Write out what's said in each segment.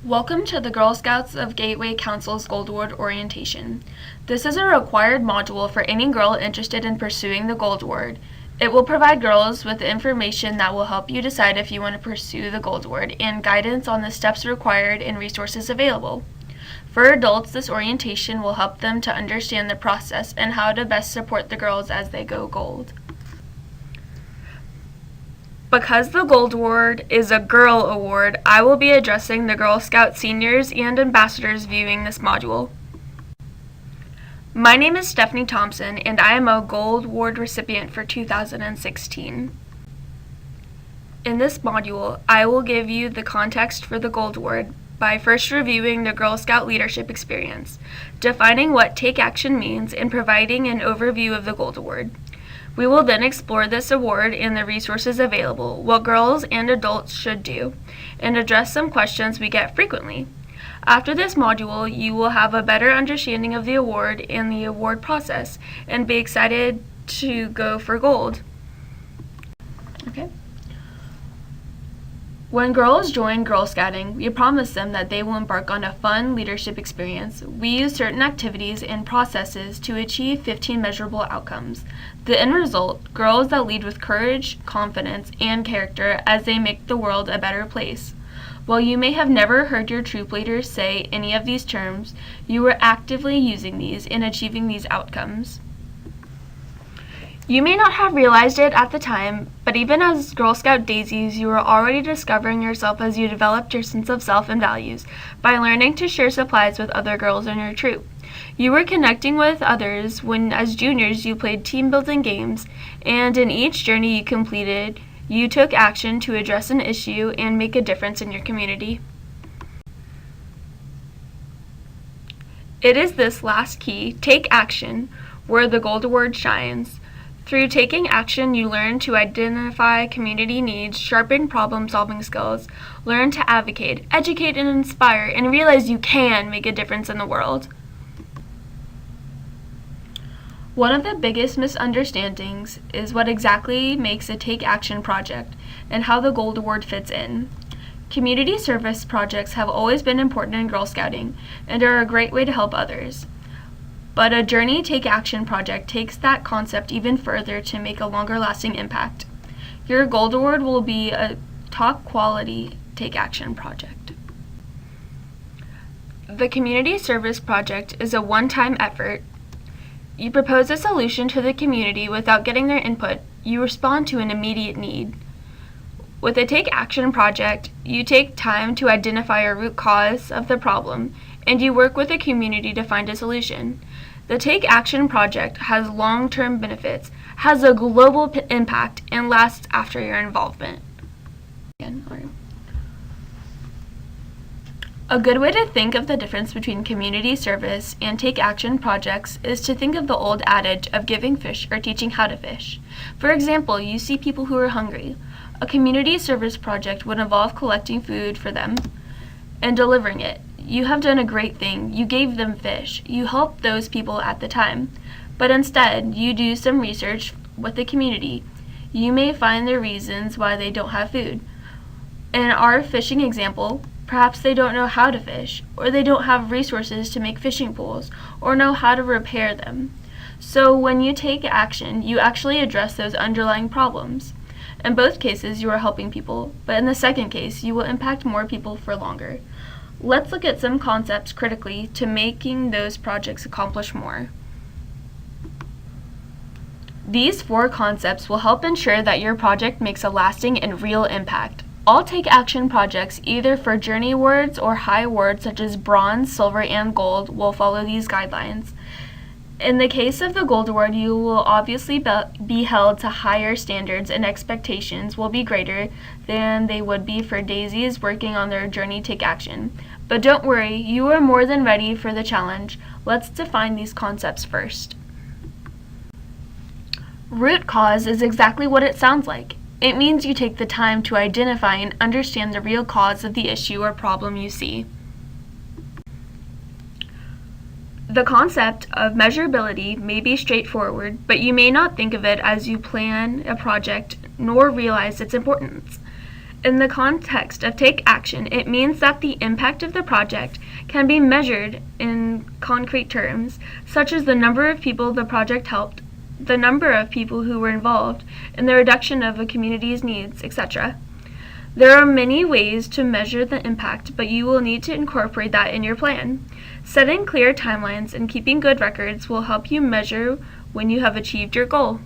Welcome to the Girl Scouts of Gateway Council's Gold Award Orientation. This is a required module for any girl interested in pursuing the Gold Award. It will provide girls with information that will help you decide if you want to pursue the Gold Award and guidance on the steps required and resources available. For adults, this orientation will help them to understand the process and how to best support the girls as they go gold. Because the Gold Award is a girl award, I will be addressing the Girl Scout seniors and ambassadors viewing this module. My name is Stephanie Thompson, and I am a Gold Award recipient for 2016. In this module, I will give you the context for the Gold Award by first reviewing the Girl Scout leadership experience, defining what Take Action means, and providing an overview of the Gold Award. We will then explore this award and the resources available, what girls and adults should do, and address some questions we get frequently. After this module, you will have a better understanding of the award and the award process, and be excited to go for gold. Okay. When girls join Girl Scouting, we promise them that they will embark on a fun leadership experience. We use certain activities and processes to achieve 15 measurable outcomes. The end result, girls that lead with courage, confidence, and character as they make the world a better place. While you may have never heard your troop leaders say any of these terms, you are actively using these in achieving these outcomes. You may not have realized it at the time, but even as Girl Scout daisies, you are already discovering yourself as you developed your sense of self and values by learning to share supplies with other girls in your troop. You were connecting with others when, as juniors, you played team-building games, and in each journey you completed, you took action to address an issue and make a difference in your community. It is this last key, take action, where the Gold Award shines. Through taking action, you learn to identify community needs, sharpen problem-solving skills, learn to advocate, educate, and inspire, and realize you can make a difference in the world. One of the biggest misunderstandings is what exactly makes a Take Action project and how the Gold Award fits in. Community service projects have always been important in Girl Scouting and are a great way to help others. But a Journey Take Action project takes that concept even further to make a longer-lasting impact. Your Gold Award will be a top-quality Take Action project. The Community Service Project is a one-time effort. You propose a solution to the community without getting their input. You respond to an immediate need. With a Take Action project, you take time to identify a root cause of the problem, and you work with the community to find a solution. The Take Action project has long-term benefits, has a global impact, and lasts after your involvement. A good way to think of the difference between community service and Take Action projects is to think of the old adage of giving fish or teaching how to fish. For example, you see people who are hungry. A community service project would involve collecting food for them and delivering it. You have done a great thing. You gave them fish. You helped those people at the time. But instead, you do some research with the community. You may find the reasons why they don't have food. In our fishing example, perhaps they don't know how to fish, or they don't have resources to make fishing poles, or know how to repair them. So when you take action, you actually address those underlying problems. In both cases, you are helping people, but in the second case, you will impact more people for longer. Let's look at some concepts critically to making those projects accomplish more. These 4 concepts will help ensure that your project makes a lasting and real impact. All Take Action projects, either for Journey Awards or high awards such as Bronze, Silver, and Gold, will follow these guidelines. In the case of the Gold Award, you will obviously be held to higher standards, and expectations will be greater than they would be for daisies working on their Journey Take Action. But don't worry, you are more than ready for the challenge. Let's define these concepts first. Root cause is exactly what it sounds like. It means you take the time to identify and understand the real cause of the issue or problem you see. The concept of measurability may be straightforward, but you may not think of it as you plan a project nor realize its importance. In the context of take action, it means that the impact of the project can be measured in concrete terms, such as the number of people the project helped, the number of people who were involved, and the reduction of a community's needs, etc. There are many ways to measure the impact, but you will need to incorporate that in your plan. Setting clear timelines and keeping good records will help you measure when you have achieved your goal.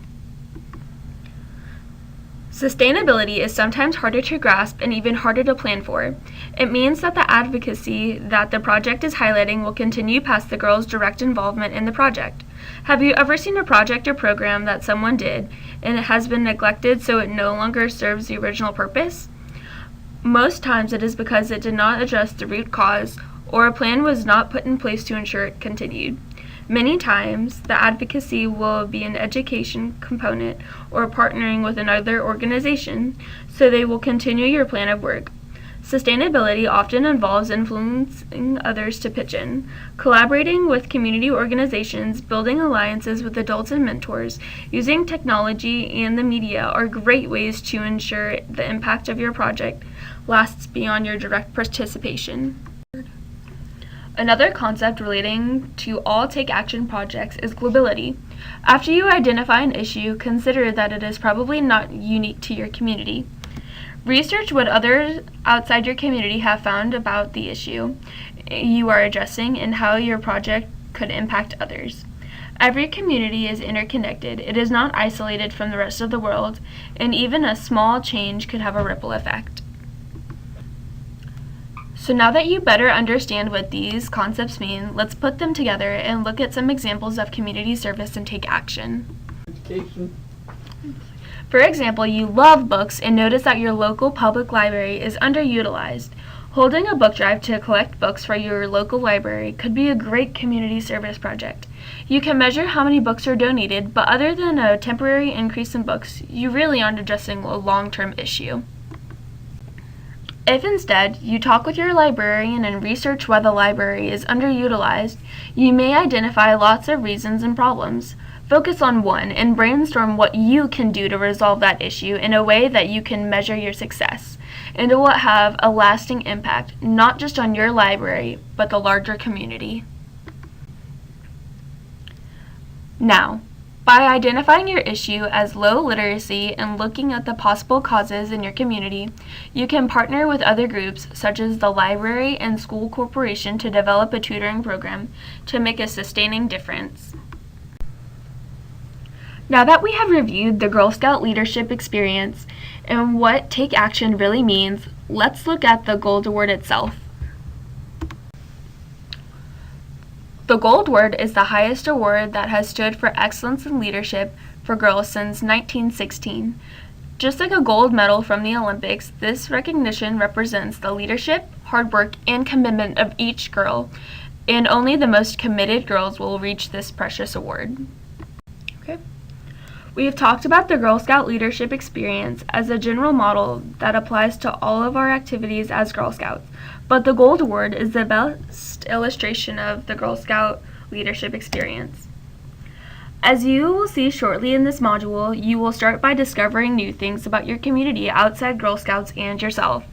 Sustainability is sometimes harder to grasp and even harder to plan for. It means that the advocacy that the project is highlighting will continue past the girls' direct involvement in the project. Have you ever seen a project or program that someone did and it has been neglected so it no longer serves the original purpose? Most times it is because it did not address the root cause or a plan was not put in place to ensure it continued. Many times, the advocacy will be an education component or partnering with another organization, so they will continue your plan of work. Sustainability often involves influencing others to pitch in, collaborating with community organizations, building alliances with adults and mentors, using technology and the media are great ways to ensure the impact of your project lasts beyond your direct participation. Another concept relating to all take action projects is globality. After you identify an issue, consider that it is probably not unique to your community. Research what others outside your community have found about the issue you are addressing and how your project could impact others. Every community is interconnected. It is not isolated from the rest of the world, and even a small change could have a ripple effect. So now that you better understand what these concepts mean, let's put them together and look at some examples of community service and take action. Education. For example, you love books and notice that your local public library is underutilized. Holding a book drive to collect books for your local library could be a great community service project. You can measure how many books are donated, but other than a temporary increase in books, you really aren't addressing a long-term issue. If instead you talk with your librarian and research why the library is underutilized, you may identify lots of reasons and problems. Focus on one and brainstorm what you can do to resolve that issue in a way that you can measure your success, and it will have a lasting impact, not just on your library, but the larger community. Now, by identifying your issue as low literacy and looking at the possible causes in your community, you can partner with other groups such as the library and school corporation to develop a tutoring program to make a sustaining difference. Now that we have reviewed the Girl Scout leadership experience and what take action really means, let's look at the Gold Award itself. The Gold Award is the highest award that has stood for excellence in leadership for girls since 1916. Just like a gold medal from the Olympics, this recognition represents the leadership, hard work, and commitment of each girl, and only the most committed girls will reach this precious award. We have talked about the Girl Scout leadership experience as a general model that applies to all of our activities as Girl Scouts, but the Gold Award is the best illustration of the Girl Scout leadership experience. As you will see shortly in this module, you will start by discovering new things about your community outside Girl Scouts and yourself.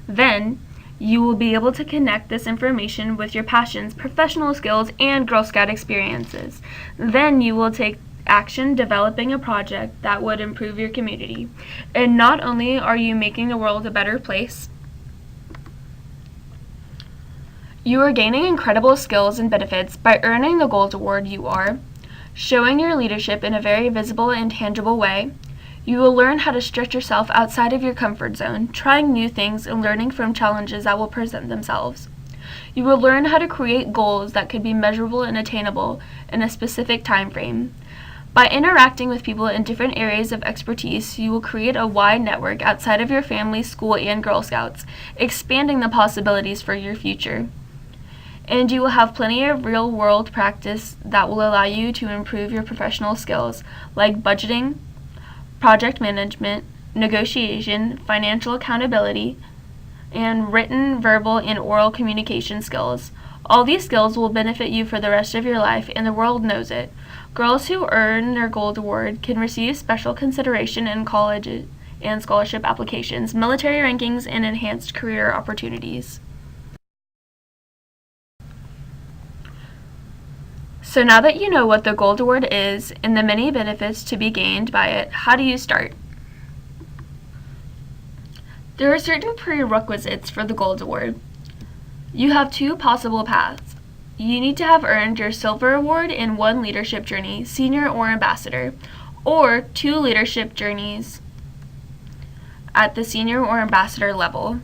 Then, you will be able to connect this information with your passions, professional skills, and Girl Scout experiences. Then you will take action developing a project that would improve your community. And not only are you making the world a better place, you are gaining incredible skills and benefits by earning the Gold Award. You are showing your leadership in a very visible and tangible way. You will learn how to stretch yourself outside of your comfort zone, trying new things and learning from challenges that will present themselves. You will learn how to create goals that could be measurable and attainable in a specific time frame. By interacting with people in different areas of expertise, you will create a wide network outside of your family, school, and Girl Scouts, expanding the possibilities for your future. And you will have plenty of real-world practice that will allow you to improve your professional skills, like budgeting, project management, negotiation, financial accountability, and written, verbal, and oral communication skills. All these skills will benefit you for the rest of your life, and the world knows it. Girls who earn their Gold Award can receive special consideration in colleges and scholarship applications, military rankings, and enhanced career opportunities. So now that you know what the Gold Award is and the many benefits to be gained by it, how do you start? There are certain prerequisites for the Gold Award. You have two possible paths. You need to have earned your Silver Award in one leadership journey, senior or ambassador, or two leadership journeys at the senior or ambassador level.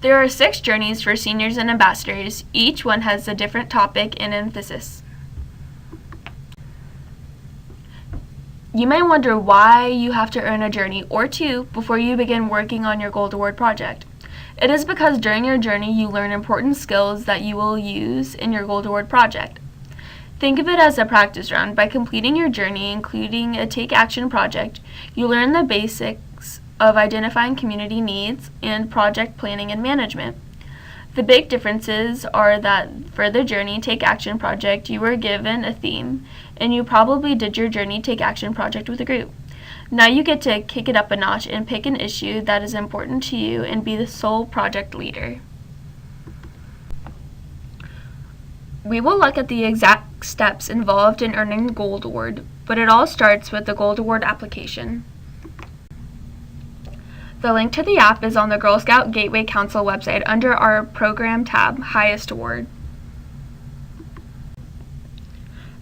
There are 6 journeys for seniors and ambassadors. Each one has a different topic and emphasis. You may wonder why you have to earn a journey or two before you begin working on your Gold Award project. It is because during your journey you learn important skills that you will use in your Gold Award project. Think of it as a practice round. By completing your journey, including a Take Action project, you learn the basics of identifying community needs and project planning and management. The big differences are that for the Journey Take Action project, you were given a theme, and you probably did your Journey Take Action project with a group. Now you get to kick it up a notch and pick an issue that is important to you and be the sole project leader. We will look at the exact steps involved in earning the Gold Award, but it all starts with the Gold Award application. The link to the app is on the Girl Scout Gateway Council website under our Program tab, Highest Award.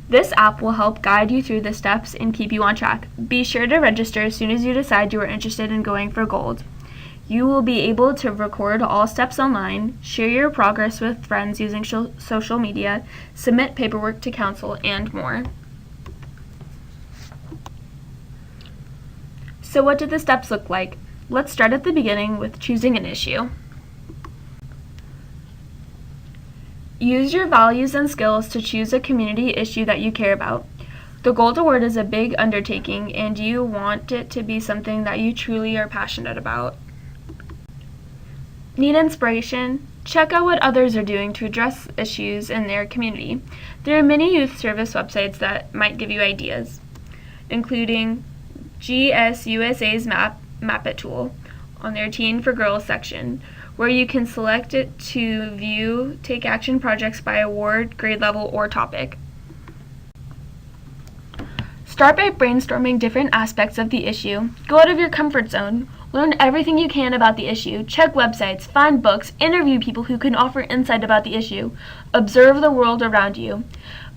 This app will help guide you through the steps and keep you on track. Be sure to register as soon as you decide you are interested in going for Gold. You will be able to record all steps online, share your progress with friends using social media, submit paperwork to council, and more. So what do the steps look like? Let's start at the beginning with choosing an issue. Use your values and skills to choose a community issue that you care about. The Gold Award is a big undertaking, and you want it to be something that you truly are passionate about. Need inspiration? Check out what others are doing to address issues in their community. There are many youth service websites that might give you ideas, including gsgc's Map It tool on their Teen for Girls section, where you can select it to view Take Action projects by award, grade level, or topic. Start by brainstorming different aspects of the issue. Go out of your comfort zone. Learn everything you can about the issue. Check websites, find books, interview people who can offer insight about the issue. Observe the world around you.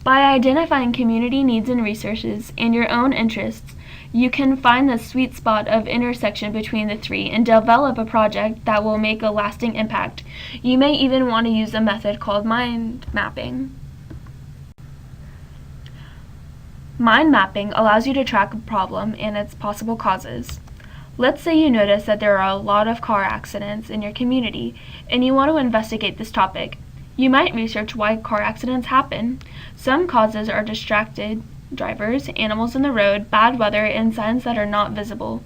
By identifying community needs and resources and your own interests, you can find the sweet spot of intersection between the three and develop a project that will make a lasting impact. You may even want to use a method called mind mapping. Mind mapping allows you to track a problem and its possible causes. Let's say you notice that there are a lot of car accidents in your community and you want to investigate this topic. You might research why car accidents happen. Some causes are distracted drivers, animals in the road, bad weather, and signs that are not visible.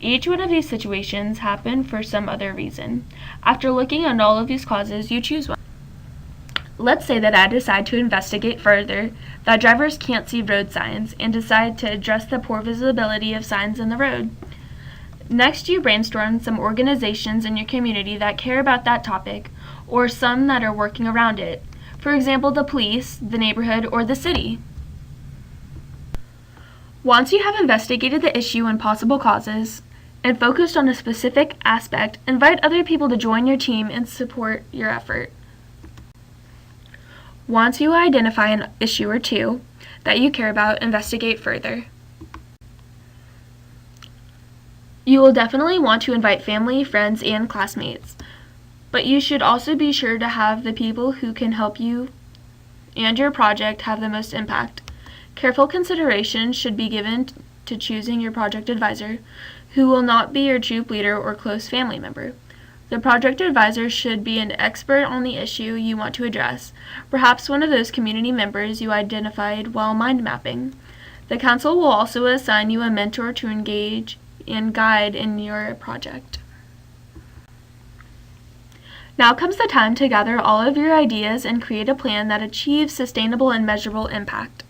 Each one of these situations happen for some other reason. After looking at all of these causes, you choose one. Let's say that I decide to investigate further that drivers can't see road signs and decide to address the poor visibility of signs in the road. Next, you brainstorm some organizations in your community that care about that topic, or some that are working around it. For example, the police, the neighborhood, or the city. Once you have investigated the issue and possible causes, and focused on a specific aspect, invite other people to join your team and support your effort. Once you identify an issue or two that you care about, investigate further. You will definitely want to invite family, friends, and classmates, but you should also be sure to have the people who can help you and your project have the most impact. Careful consideration should be given to choosing your project advisor, who will not be your troop leader or close family member. The project advisor should be an expert on the issue you want to address, perhaps one of those community members you identified while mind mapping. The council will also assign you a mentor to engage and guide in your project. Now comes the time to gather all of your ideas and create a plan that achieves sustainable and measurable impact.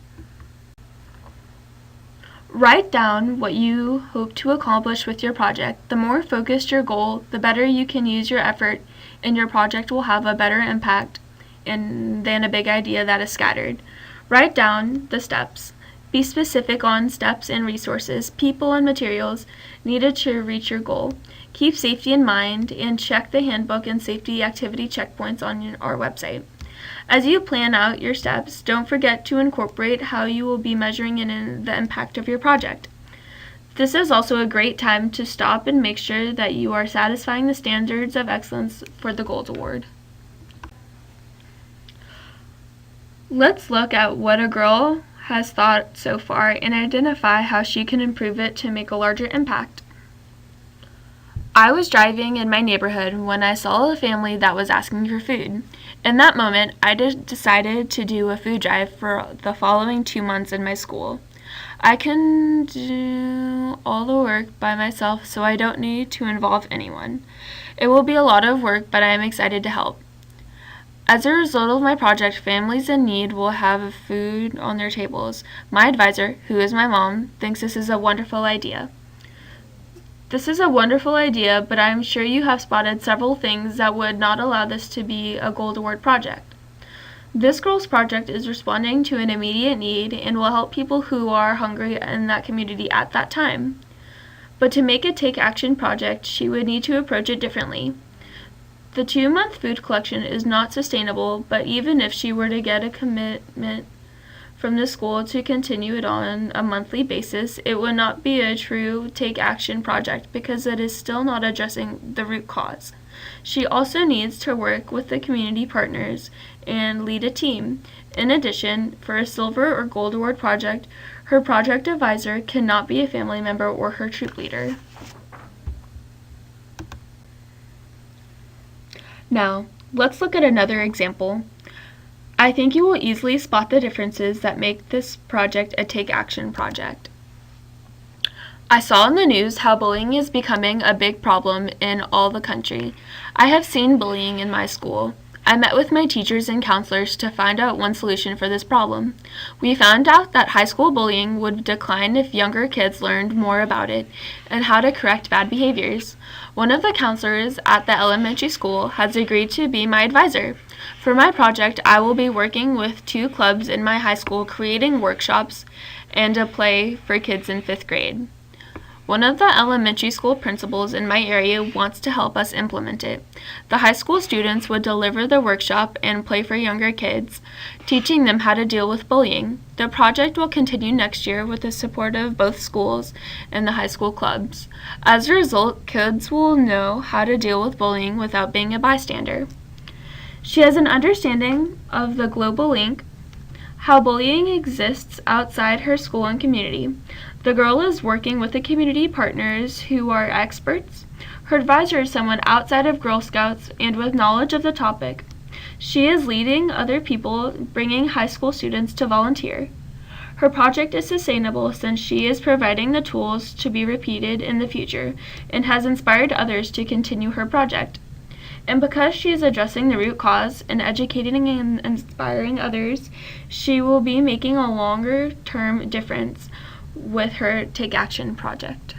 Write down what you hope to accomplish with your project. The more focused your goal, the better you can use your effort, and your project will have a better impact than a big idea that is scattered. Write down the steps. Be specific on steps and resources, people and materials needed to reach your goal. Keep safety in mind and check the handbook and safety activity checkpoints on our website. As you plan out your steps, don't forget to incorporate how you will be measuring in the impact of your project. This is also a great time to stop and make sure that you are satisfying the standards of excellence for the Gold Award. Let's look at what a girl has thought so far and identify how she can improve it to make a larger impact. I was driving in my neighborhood when I saw a family that was asking for food. In that moment, I decided to do a food drive for the following 2 months in my school. I can do all the work by myself, so I don't need to involve anyone. It will be a lot of work, but I am excited to help. As a result of my project, families in need will have food on their tables. My advisor, who is my mom, thinks this is a wonderful idea. This is a wonderful idea, but I am sure you have spotted several things that would not allow this to be a Gold Award project. This girl's project is responding to an immediate need and will help people who are hungry in that community at that time. But to make a Take Action project, she would need to approach it differently. The 2-month food collection is not sustainable, but even if she were to get a commitment from the school to continue it on a monthly basis, it would not be a true Take Action project because it is still not addressing the root cause. She also needs to work with the community partners and lead a team. In addition, for a Silver or Gold Award project, her project advisor cannot be a family member or her troop leader. Now, let's look at another example. I think you will easily spot the differences that make this project a Take Action project. I saw in the news how bullying is becoming a big problem in all the country. I have seen bullying in my school. I met with my teachers and counselors to find out one solution for this problem. We found out that high school bullying would decline if younger kids learned more about it and how to correct bad behaviors. One of the counselors at the elementary school has agreed to be my advisor. For my project, I will be working with 2 clubs in my high school creating workshops and a play for kids in 5th grade. One of the elementary school principals in my area wants to help us implement it. The high school students would deliver the workshop and play for younger kids, teaching them how to deal with bullying. The project will continue next year with the support of both schools and the high school clubs. As a result, kids will know how to deal with bullying without being a bystander. She has an understanding of the global link, how bullying exists outside her school and community. The girl is working with the community partners who are experts. Her advisor is someone outside of Girl Scouts and with knowledge of the topic. She is leading other people, bringing high school students to volunteer. Her project is sustainable since she is providing the tools to be repeated in the future and has inspired others to continue her project. And because she is addressing the root cause and educating and inspiring others, she will be making a longer-term difference with her Take Action project.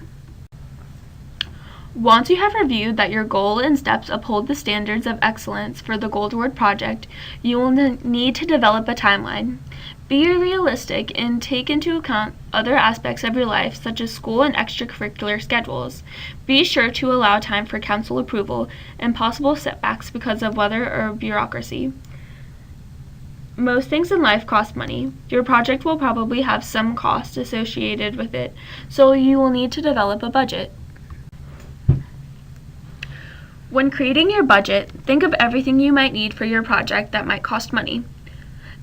Once you have reviewed that your goal and steps uphold the standards of excellence for the Gold Award project, you will need to develop a timeline. Be realistic and take into account other aspects of your life, such as school and extracurricular schedules. Be sure to allow time for council approval and possible setbacks because of weather or bureaucracy. Most things in life cost money. Your project will probably have some cost associated with it, so you will need to develop a budget. When creating your budget, think of everything you might need for your project that might cost money.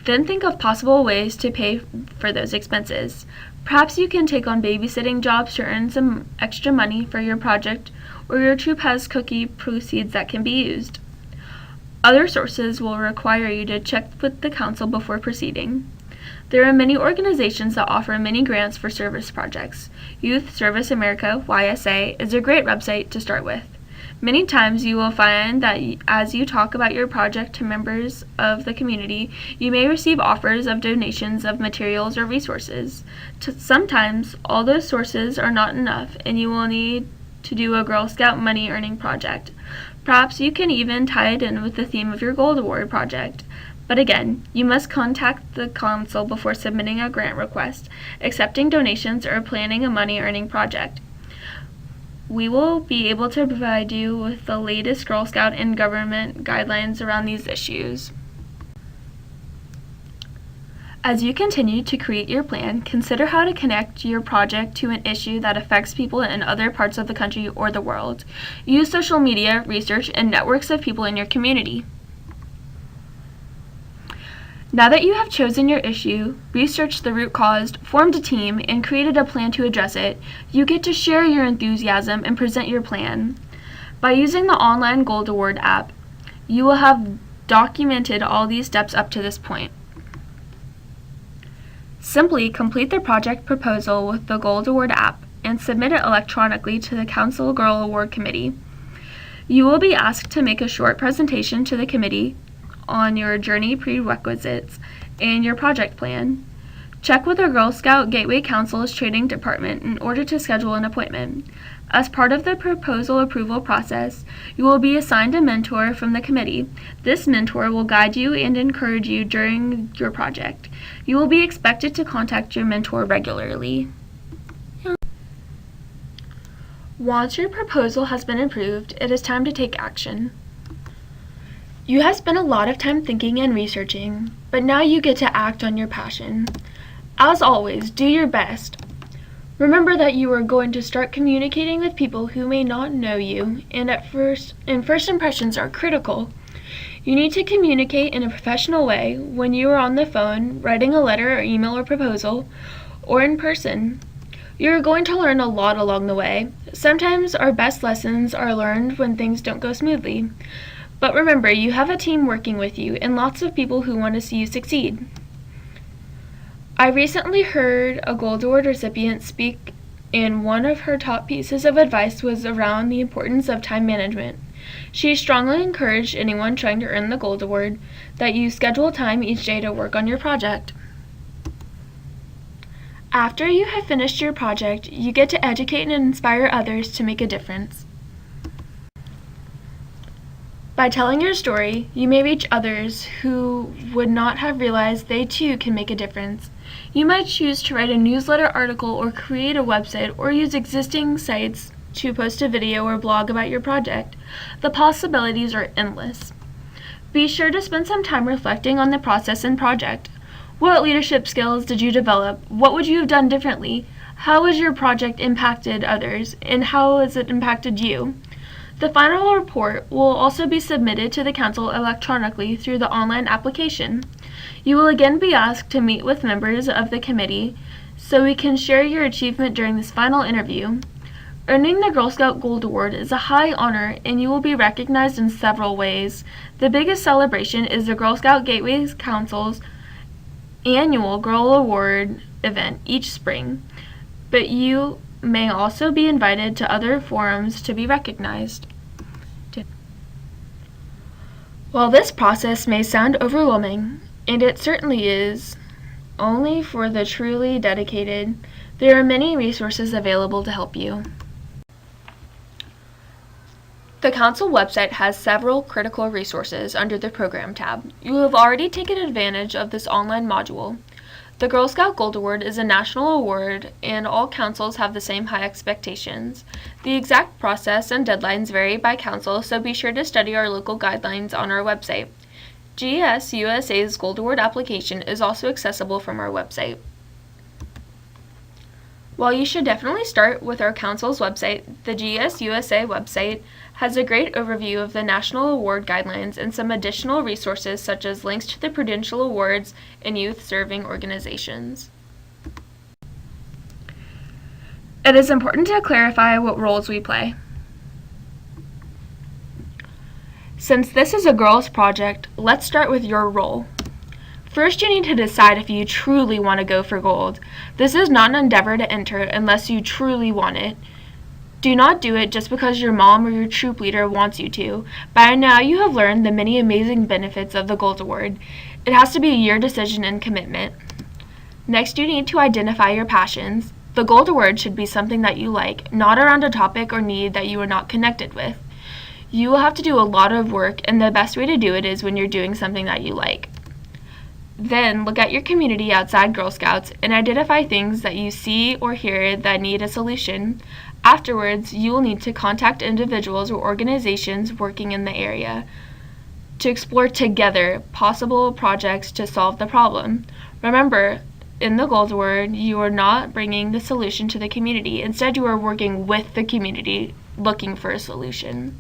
Then think of possible ways to pay for those expenses. Perhaps you can take on babysitting jobs to earn some extra money for your project, or your troop has cookie proceeds that can be used. Other sources will require you to check with the council before proceeding. There are many organizations that offer many grants for service projects. Youth Service America, YSA, is a great website to start with. Many times you will find that as you talk about your project to members of the community, you may receive offers of donations of materials or resources. Sometimes all those sources are not enough and you will need to do a Girl Scout money earning project. Perhaps you can even tie it in with the theme of your Gold Award project. But again, you must contact the council before submitting a grant request, accepting donations, or planning a money earning project. We will be able to provide you with the latest Girl Scout and government guidelines around these issues. As you continue to create your plan, consider how to connect your project to an issue that affects people in other parts of the country or the world. Use social media, research, and networks of people in your community. Now that you have chosen your issue, researched the root cause, formed a team, and created a plan to address it, you get to share your enthusiasm and present your plan. By using the online Gold Award app, you will have documented all these steps up to this point. Simply complete the project proposal with the Gold Award app and submit it electronically to the Council Girl Award Committee. You will be asked to make a short presentation to the committee on your journey prerequisites and your project plan. Check with the Girl Scout Gateway Council's training department in order to schedule an appointment. As part of the proposal approval process, you will be assigned a mentor from the committee. This mentor will guide you and encourage you during your project. You will be expected to contact your mentor regularly. Once your proposal has been approved, it is time to take action. You have spent a lot of time thinking and researching, but now you get to act on your passion. As always, do your best. Remember that you are going to start communicating with people who may not know you, and first impressions are critical. You need to communicate in a professional way when you are on the phone, writing a letter or email or proposal, or in person. You are going to learn a lot along the way. Sometimes our best lessons are learned when things don't go smoothly. But remember, you have a team working with you and lots of people who want to see you succeed. I recently heard a Gold Award recipient speak, and one of her top pieces of advice was around the importance of time management. She strongly encouraged anyone trying to earn the Gold Award that you schedule time each day to work on your project. After you have finished your project, you get to educate and inspire others to make a difference. By telling your story, you may reach others who would not have realized they too can make a difference. You might choose to write a newsletter article or create a website or use existing sites to post a video or blog about your project. The possibilities are endless. Be sure to spend some time reflecting on the process and project. What leadership skills did you develop? What would you have done differently? How has your project impacted others? And how has it impacted you? The final report will also be submitted to the Council electronically through the online application. You will again be asked to meet with members of the committee so we can share your achievement during this final interview. Earning the Girl Scout Gold Award is a high honor and you will be recognized in several ways. The biggest celebration is the Girl Scout Gateway Council's annual Girl Award event each spring, but you may also be invited to other forums to be recognized. While this process may sound overwhelming, and it certainly is, only for the truly dedicated, there are many resources available to help you. The Council website has several critical resources under the Program tab. You have already taken advantage of this online module. The Girl Scout Gold Award is a national award, and all councils have the same high expectations. The exact process and deadlines vary by council, so be sure to study our local guidelines on our website. GSUSA's Gold Award application is also accessible from our website. While you should definitely start with our council's website, the GSUSA website has a great overview of the National Award Guidelines and some additional resources such as links to the Prudential Awards and youth serving organizations. It is important to clarify what roles we play. Since this is a girls' project, let's start with your role. First, you need to decide if you truly want to go for gold. This is not an endeavor to enter unless you truly want it. Do not do it just because your mom or your troop leader wants you to. By now you have learned the many amazing benefits of the Gold Award. It has to be your decision and commitment. Next, you need to identify your passions. The Gold Award should be something that you like, not around a topic or need that you are not connected with. You will have to do a lot of work, and the best way to do it is when you're doing something that you like. Then, look at your community outside Girl Scouts and identify things that you see or hear that need a solution. Afterwards, you will need to contact individuals or organizations working in the area to explore together possible projects to solve the problem. Remember, in the Gold Award, you are not bringing the solution to the community. Instead, you are working with the community looking for a solution.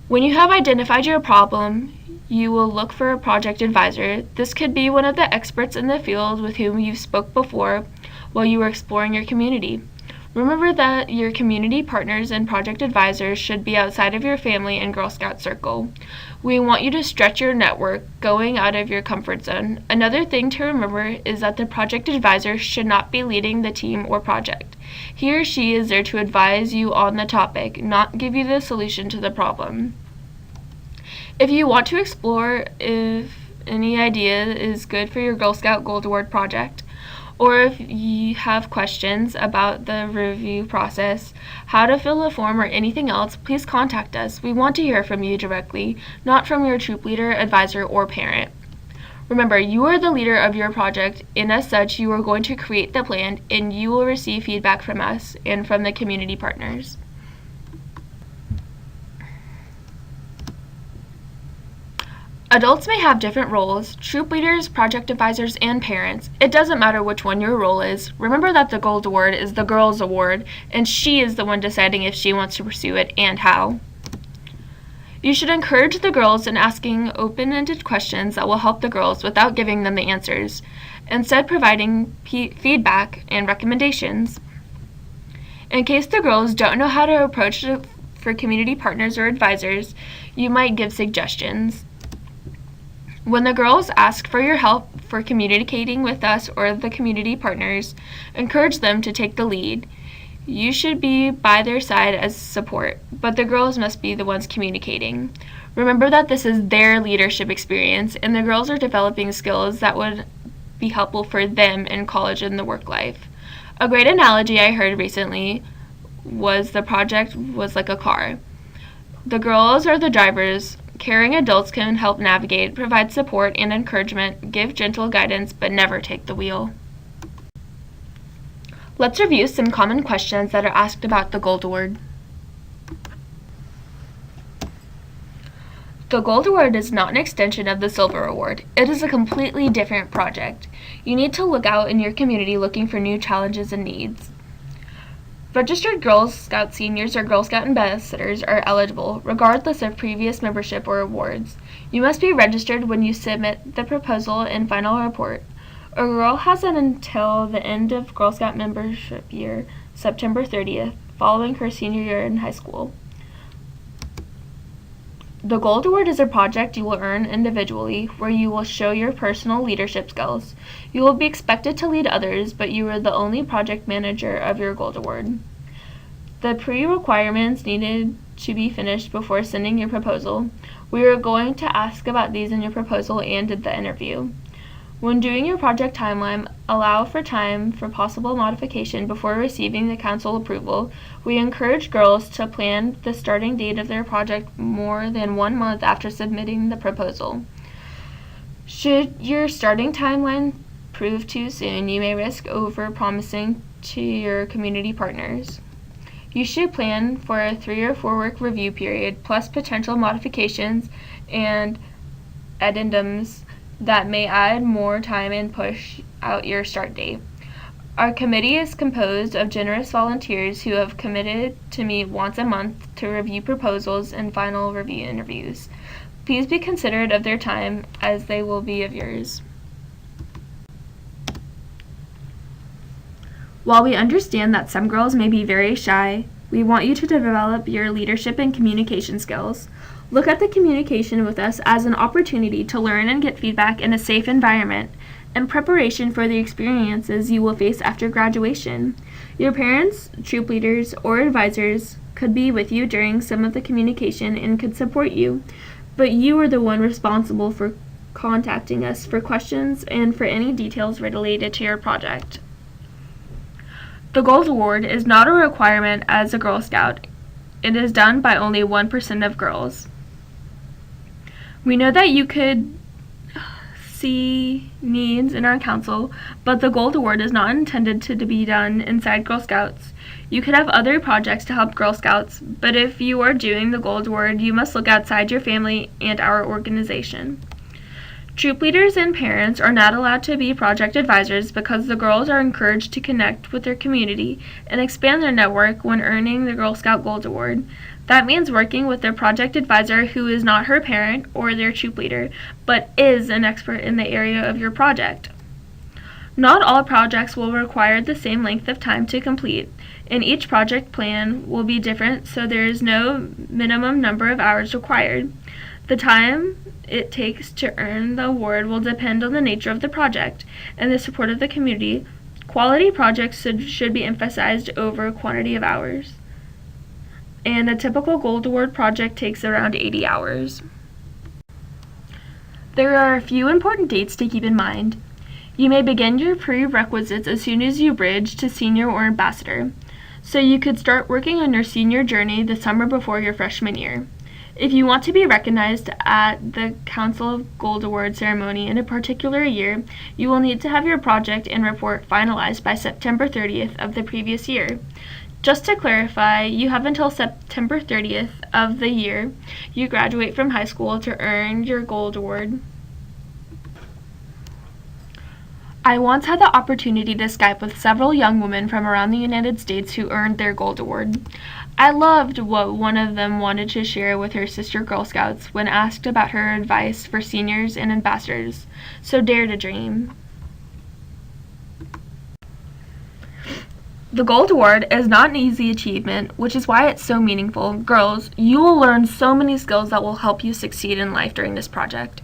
When you have identified your problem, you will look for a project advisor. This could be one of the experts in the field with whom you spoke before while you were exploring your community. Remember that your community partners and project advisors should be outside of your family and Girl Scout circle. We want you to stretch your network, going out of your comfort zone. Another thing to remember is that the project advisor should not be leading the team or project. He or she is there to advise you on the topic, not give you the solution to the problem. If you want to explore if any idea is good for your Girl Scout Gold Award project, or if you have questions about the review process, how to fill a form, or anything else, please contact us. We want to hear from you directly, not from your troop leader, advisor, or parent. Remember, you are the leader of your project, and as such, you are going to create the plan, and you will receive feedback from us and from the community partners. Adults may have different roles: troop leaders, project advisors, and parents. It doesn't matter which one your role is. Remember that the Gold Award is the girl's award, and she is the one deciding if she wants to pursue it and how. You should encourage the girls in asking open-ended questions that will help the girls without giving them the answers, instead providing feedback and recommendations. In case the girls don't know how to approach it for community partners or advisors, you might give suggestions. When the girls ask for your help for communicating with us or the community partners, encourage them to take the lead. You should be by their side as support, but the girls must be the ones communicating. Remember that this is their leadership experience, and the girls are developing skills that would be helpful for them in college and the work life. A great analogy I heard recently was the project was like a car. The girls are the drivers. Caring adults can help navigate, provide support and encouragement, give gentle guidance, but never take the wheel. Let's review some common questions that are asked about the Gold Award. The Gold Award is not an extension of the Silver Award. It is a completely different project. You need to look out in your community looking for new challenges and needs. Registered Girl Scout seniors or Girl Scout ambassadors are eligible, regardless of previous membership or awards. You must be registered when you submit the proposal and final report. A girl has until the end of Girl Scout membership year, September 30th, following her senior year in high school. The Gold Award is a project you will earn individually, where you will show your personal leadership skills. You will be expected to lead others, but you are the only project manager of your Gold Award. The pre-requirements needed to be finished before sending your proposal. We are going to ask about these in your proposal and in the interview. When doing your project timeline, allow for time for possible modification before receiving the council approval. We encourage girls to plan the starting date of their project more than 1 month after submitting the proposal. Should your starting timeline prove too soon, you may risk over-promising to your community partners. You should plan for a 3 or 4 work review period, plus potential modifications and addendums that may add more time and push out your start date. Our committee is composed of generous volunteers who have committed to meet once a month to review proposals and final review interviews. Please be considerate of their time, as they will be of yours. While we understand that some girls may be very shy, we want you to develop your leadership and communication skills. Look at the communication with us as an opportunity to learn and get feedback in a safe environment. and preparation for the experiences you will face after graduation. Your parents, troop leaders, or advisors could be with you during some of the communication and could support you, but you are the one responsible for contacting us for questions and for any details related to your project. The Gold Award is not a requirement as a Girl Scout. It is done by only 1% of girls. We know that you could see needs in our council, but the Gold Award is not intended to be done inside Girl Scouts. You could have other projects to help Girl Scouts, but if you are doing the Gold Award, you must look outside your family and our organization. Troop leaders and parents are not allowed to be project advisors because the girls are encouraged to connect with their community and expand their network when earning the Girl Scout Gold Award. That means working with their project advisor who is not her parent or their troop leader, but is an expert in the area of your project. Not all projects will require the same length of time to complete, and each project plan will be different, so there is no minimum number of hours required. The time it takes to earn the award will depend on the nature of the project and the support of the community. Quality projects should be emphasized over quantity of hours. And a typical Gold Award project takes around 80 hours. There are a few important dates to keep in mind. You may begin your prerequisites as soon as you bridge to senior or ambassador, so you could start working on your senior journey the summer before your freshman year. If you want to be recognized at the Council of Gold Award ceremony in a particular year, you will need to have your project and report finalized by September 30th of the previous year. Just to clarify, you have until September 30th of the year you graduate from high school to earn your Gold Award. I once had the opportunity to Skype with several young women from around the United States who earned their Gold Award. I loved what one of them wanted to share with her sister Girl Scouts when asked about her advice for seniors and ambassadors. So dare to dream. The Gold Award is not an easy achievement, which is why it's so meaningful. Girls, you will learn so many skills that will help you succeed in life during this project.